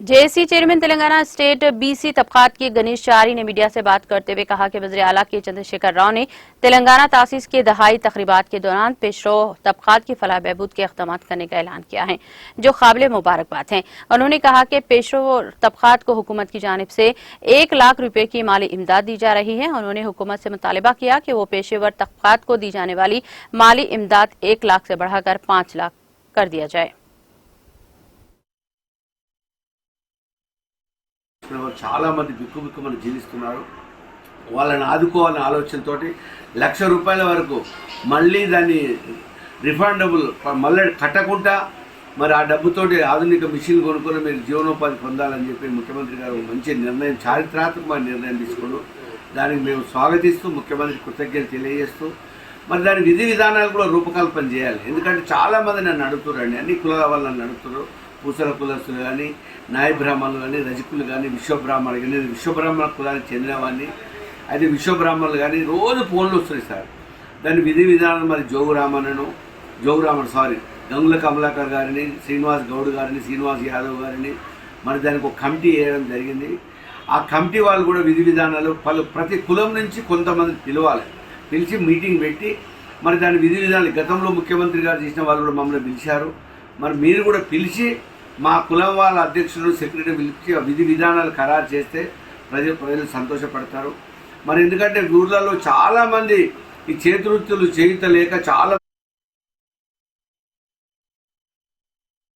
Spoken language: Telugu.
JAC chairman Telangana state BC तबकात के गणेश चारी ने मीडिया से बात करते हुए कहा कि वज़ीर आला के चंद्रशेखर राव ने तेलंगाना तासीस के दहाई तकरीबात के दौरान पेशरो तबकात की फलाह बहबूद के इक़दाम करने का ऐलान किया है, जो काबिल मुबारकबाद हैं। उन्होंने कहा कि पेशरो तबकात को हुकूमत की जानिब से 1 लाख रुपए की माली इमदाद दी जा रही है। उन्होंने हुकूमत से मुतालबा किया कि वो पेशेवर तबकात को दी जाने वाली माली इमदाद 1 लाख से बढ़ाकर 5 लाख कर दिया जाए। చాలా మంది బిక్కుబిక్కుమని జీవిస్తున్నారు. వాళ్ళని ఆదుకోవాలనే ఆలోచనతోటి ₹1,00,000 వరకు మళ్ళీ దాన్ని రిఫండబుల్ మళ్ళీ కట్టకుండా మరి ఆ డబ్బుతోటి ఆధునిక మిషన్ కొనుక్కొని మీరు జీవనోపాధి పొందాలని చెప్పి ముఖ్యమంత్రి గారు మంచి నిర్ణయం, చారిత్రాత్మకమైన నిర్ణయం తీసుకున్నారు. దానికి మేము స్వాగతిస్తూ ముఖ్యమంత్రి కృతజ్ఞతలు తెలియజేస్తూ మరి దాని విధి విధానాలు కూడా రూపకల్పన చేయాలి. ఎందుకంటే చాలామంది నన్ను అడుగుతున్నారండి, అన్ని కులాల వాళ్ళు నన్ను అడుగుతున్నారు. పూసల కులస్తులు కానీ, నాయ బ్రాహ్మణులు కానీ, రజకులు కానీ, విశ్వబ్రాహ్మణులు కానీ, విశ్వబ్రాహ్మణ కులానికి చెందినవాడిని, అయితే విశ్వబ్రాహ్మణులు కానీ రోజు ఫోన్లు వస్తున్నాయి సార్. దాని విధి విధానం మరి గంగుల కమలాకర్ గారిని, శ్రీనివాస్ గౌడ్ గారిని, శ్రీనివాస్ యాదవ్ గారిని మరి దానికి ఒక కమిటీ వేయడం జరిగింది. ఆ కమిటీ వాళ్ళు కూడా విధి విధానాలు ప్రతి కులం నుంచి కొంతమంది పిలిచి మీటింగ్ పెట్టి మరి దాని విధి విధానాలు గతంలో ముఖ్యమంత్రి గారు చేసిన వాళ్ళు కూడా మమ్మల్ని పిలిచారు. మరి మీరు కూడా పిలిచి మా కులం వాళ్ళ అధ్యక్షులు, సెక్రటరీ పిలిచి విధి విధానాలు ఖరారు చేస్తే ప్రజలు సంతోషపడతారు. మరి ఎందుకంటే ఊర్లలో చాలామంది ఈ చేతి వృత్తులు చేయుత లేక చాలా